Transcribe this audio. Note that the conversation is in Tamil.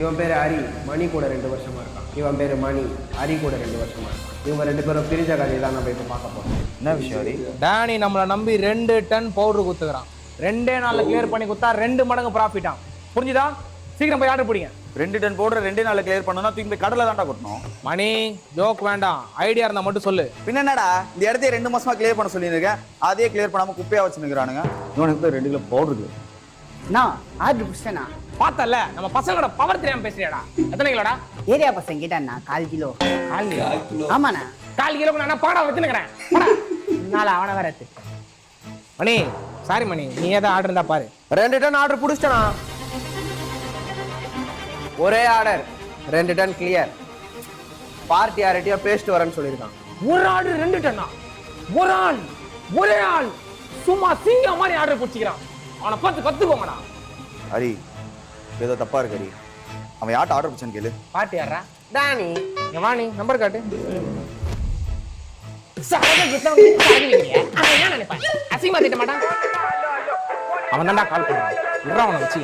இவன் பேர் ஹரி, மணி கூட 2 வருஷமா இருக்கான். இவன் பேர் மணி, ஹரி கூட 2 வருஷமா இருக்கான். இவங்க 2 பேரும் பிரிஞ்ச கதையை தான் நம்ம இப்போ பார்க்க போறோம். என்ன விஷயம் ஹரி? டேனி நம்மளை நம்பி 2 டன் பவுடர் குத்துக்கிறான். 2 நாள்ல கிளியர் பண்ணி குத்தா 2 மடங்கு ப்ராஃபிட்டாம். புரிஞ்சுதா? சீக்கிரம் போய் ஆர்டர் பிடிங்க. 2 டன் பவுடர் 2 நாள்ல கிளியர் பண்ணனும்னா தூக்கி போய் கடலை தான்டா கொட்டணும். மணி ஜோக் வேண்டாம், ஐடியா இருந்தா மட்டும் சொல்லு. பின்ன என்னடா இந்த இடத்தையே 2 மாசமா கிளியர் பண்ண சொல்லியிருக்கேன், அதே கிளியர் பண்ணாம குப்பையா வச்சுருக்கானுங்க. இவனுக்கு போய் 2 கிலோ பவுடர் இருக்கு. நான் ஆர்டர் பிடிச்சேண்ணா. பார்த்தல நம்ம பசங்களோட பவர் தெரியாம பேசுறியாடா? எத்தனை கிலோடா? ஏரியா பசங்க கிட்டண்ணா 1/4 கிலோ. 1/4 கிலோ? ஆமாண்ணா. 1/4 கிலோக்கு நான் பாடா வச்சுக்கிறேன். நாளை அவனை வேற எடுத்து. மணி சாரி மணி, நீ ஏதாவது ஆர்டர் இருந்தா பாரு. 2 டன் ஆர்டர் பிடிச்சிட்டனா? ஒரே ஆர்டர் 2 டன் கிளியர். பார்ட்டி யார்கிட்டயோ பேஸ்ட் வரேன்னு சொல்லியிருக்கான். ஒரு ஆர்டர் 2 டன்னா? ஒரு ஆள் ஒரே ஆள் சும்மா சிங்கம் மாதிரி ஆர்டர் பிடிச்சிக்கிறான். அவனை பார்த்து கத்துக்கோங்கடா. ஹரி ஏதோ தப்பா இருக்கு ஹரி. அவன் யார்ட்ட ஆர்டர் பிடிச்சான்னு கேளு. பார்ட்டி யாரா? டானி, இங்க வா, நீ நம்பர் காட்டு. அவன் தான்டா கால் பண்ணுவான். அவனை வச்சு